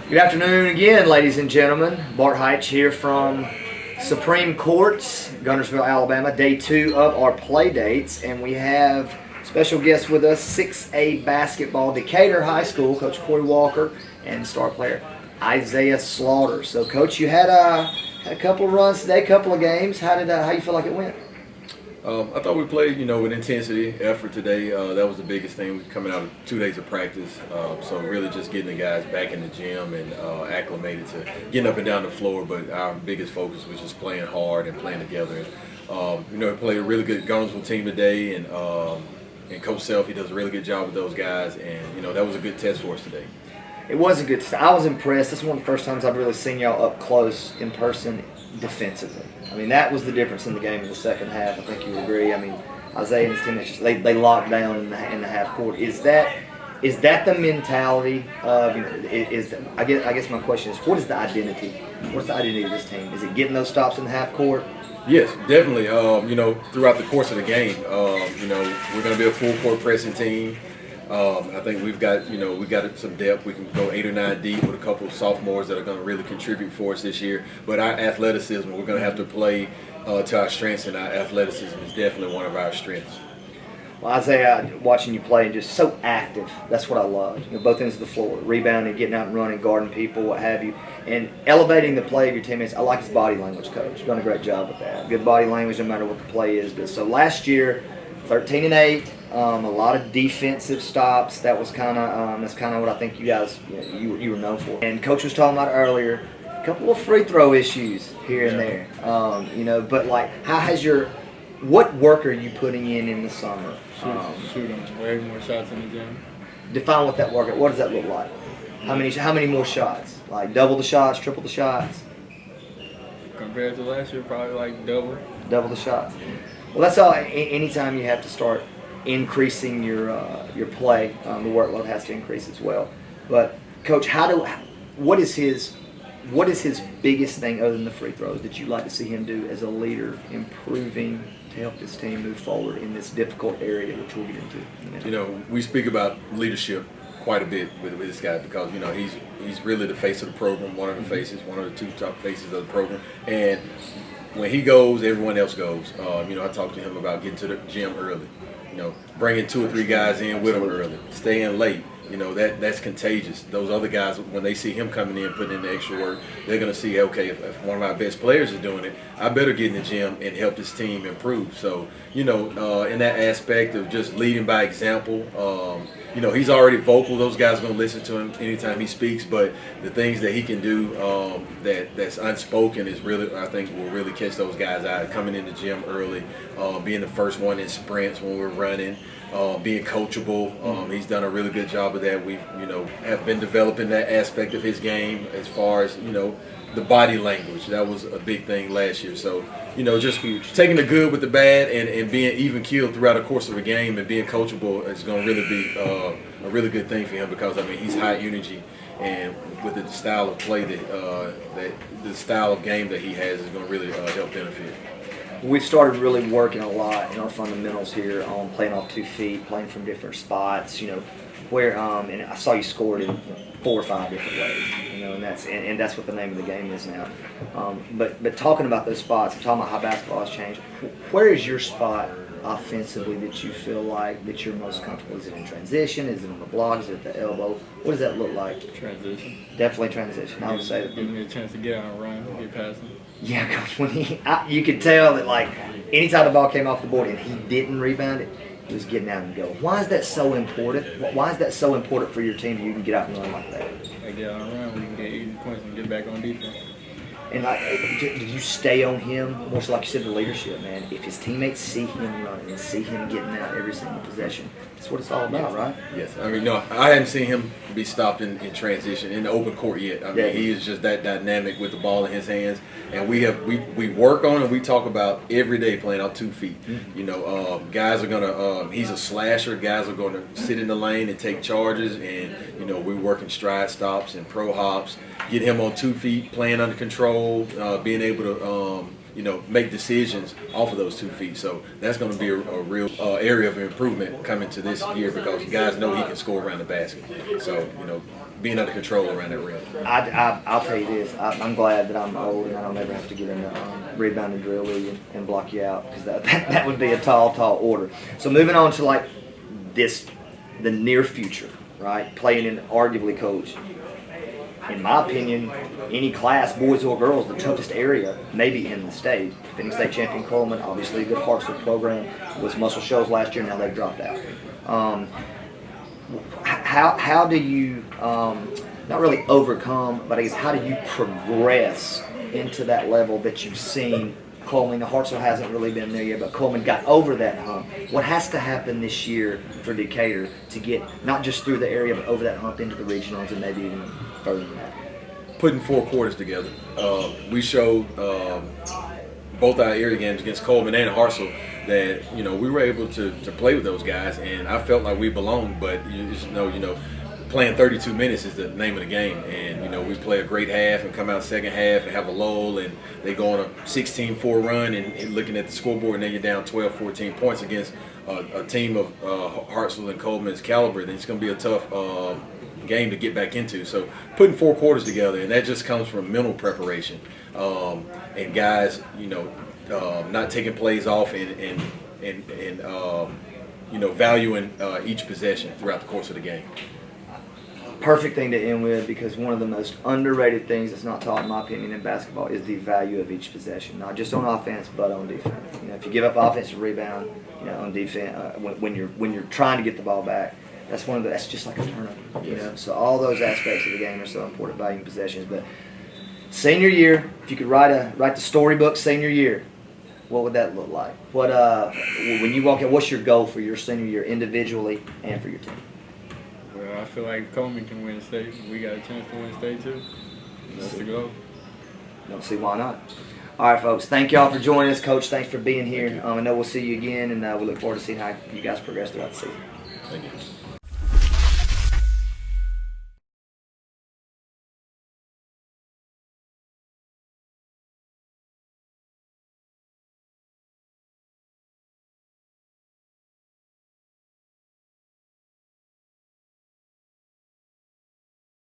Good afternoon again, ladies and gentlemen. Bart Heitch here from Supreme Courts, Guntersville, Alabama. Day 2 of our play dates, and we have special guests with us, 6A basketball, Decatur High School, Coach Kori Walker, and star player Isiah Slaughter. So, Coach, you had a couple of runs today, a couple of games. How you feel like it went? I thought we played, with intensity, effort today. That was the biggest thing. We coming out of 2 days of practice, so really just getting the guys back in the gym and acclimated to getting up and down the floor. But our biggest focus was just playing hard and playing together. We played a really good Guntersville team today, and Coach Self, he does a really good job with those guys, and that was a good test for us today. It was a good test. I was impressed. This is one of the first times I've really seen y'all up close in person defensively. I mean, that was the difference in the game in the second half. I think you would agree. I mean, Isiah and his teammates, they locked down in the half court. Is that the mentality of, I guess my question is, what is the identity? What's the identity of this team? Is it getting those stops in the half court? Yes, definitely. Throughout the course of the game, we're going to be a full court pressing team. I think we've got some depth. We can go 8 or 9 deep with a couple of sophomores that are going to really contribute for us this year. But our athleticism, we're going to have to play to our strengths, and our athleticism is definitely one of our strengths. Well, Isiah, watching you play, and just so active. That's what I love. Both ends of the floor, rebounding, getting out and running, guarding people, what have you, and elevating the play of your teammates. I like his body language, Coach. You've done a great job with that. Good body language, no matter what the play is. But so last year, 13-8. A lot of defensive stops. That's kind of what I think you guys you were known for. And Coach was talking about earlier, a couple of free throw issues here and there. But like, what work are you putting in the summer? Shooting way more shots in the gym. Define what that work. What does that look like? How many more shots? Like double the shots, triple the shots? Compared to last year, probably like double. Double the shots. Well, that's all. Anytime you have to start increasing your play, the workload has to increase as well. But Coach, what is his biggest thing other than the free throws that you'd like to see him do as a leader, improving to help this team move forward in this difficult area, which we'll get into? We speak about leadership quite a bit with this guy because he's really the face of the program, one of the faces, one of the 2 top faces of the program, and when he goes, everyone else goes. I talked to him about getting to the gym early. Bringing 2 or 3 guys in with him early, staying late. That's contagious. Those other guys, when they see him coming in, putting in the extra work, they're going to see, okay, if one of our best players is doing it, I better get in the gym and help this team improve. So, in that aspect of just leading by example, he's already vocal. Those guys are going to listen to him anytime he speaks. But the things that he can do that's unspoken is really, I think, will really catch those guys out. Coming in the gym early, being the first one in sprints when we're running, being coachable. He's done a really good job of that. We, have been developing that aspect of his game as far as, the body language. That was a big thing last year. So, just taking the good with the bad and being even keeled throughout the course of a game and being coachable is going to really be a really good thing for him because, he's high energy. And with the style of play that the style of game that he has is going to really help benefit. We've started really working a lot in our fundamentals here on playing off 2 feet, playing from different spots. Where and I saw you scored in 4 or 5 different ways. And that's what the name of the game is now. But talking about those spots, talking about how basketball has changed. Where is your spot offensively that you feel like that you're most comfortable? Is it in transition? Is it on the block? Is it at the elbow? What does that look like? Transition. Definitely transition. I would say that. Give me a chance to get on a run, get past him. Yeah, Coach, you could tell that, like, anytime the ball came off the board and he didn't rebound it, he was getting out and go. Why is that so important? Why is that so important for your team that you can get out and run like that? I get on a run, we can get easy points and get back on defense. And did you stay on him? More so, like you said, the leadership, man. If his teammates see him running and see him getting out every single possession, that's what it's all about, right? Yes. I hadn't seen him be stopped in transition in the open court yet. He is just that dynamic with the ball in his hands. And we work on and we talk about every day playing out 2 feet. Guys are gonna. He's a slasher. Guys are gonna sit in the lane and take charges, and we're working stride stops and pro hops. Get him on 2 feet, playing under control, being able to make decisions off of those 2 feet. So that's going to be a real area of improvement coming to this year because guys know he can score around the basket. So being under control around that rim. I'll tell you this. I'm glad that I'm old and I don't ever have to get in the rebound and drill with you and block you out, because that would be a tall order. So moving on to like the near future, right? Playing in arguably, Coach, in my opinion, any class, boys or girls, the toughest area maybe in the state. Defending state champion Coleman, obviously a good Hartsville program, was Muscle Shoals last year. Now they've dropped out. How do you not really overcome, but I guess how do you progress into that level that you've seen Coleman? Hartsville hasn't really been there yet, but Coleman got over that hump. What has to happen this year for Decatur to get not just through the area, but over that hump into the regionals and maybe even further than that? Putting 4 quarters together. We showed both our area games against Coleman and Hartsville that we were able to play with those guys, and I felt like we belonged. But you just know, playing 32 minutes is the name of the game, and we play a great half and come out second half and have a lull, and they go on a 16-4 run and looking at the scoreboard, and then you're down 12, 14 points against a team of Hartsville and Coleman's caliber. Then it's going to be a tough game to get back into. So putting 4 quarters together, and that just comes from mental preparation, and guys, not taking plays off and valuing each possession throughout the course of the game. Perfect thing to end with, because one of the most underrated things that's not taught, in my opinion, in basketball is the value of each possession, not just on offense but on defense. If you give up offensive rebound, on defense, when you're trying to get the ball back, that's just like a turnover. So all those aspects of the game are so important, valuing possessions. But senior year, if you could write the storybook senior year, what would that look like? When you walk in, what's your goal for your senior year individually and for your team? Well, I feel like Coleman can win state. We got a chance to win state too. That's the goal. Don't see why not. All right, folks. Thank y'all for joining us. Coach, thanks for being here. I know we'll see you again, and we look forward to seeing how you guys progress throughout the season. Thank you.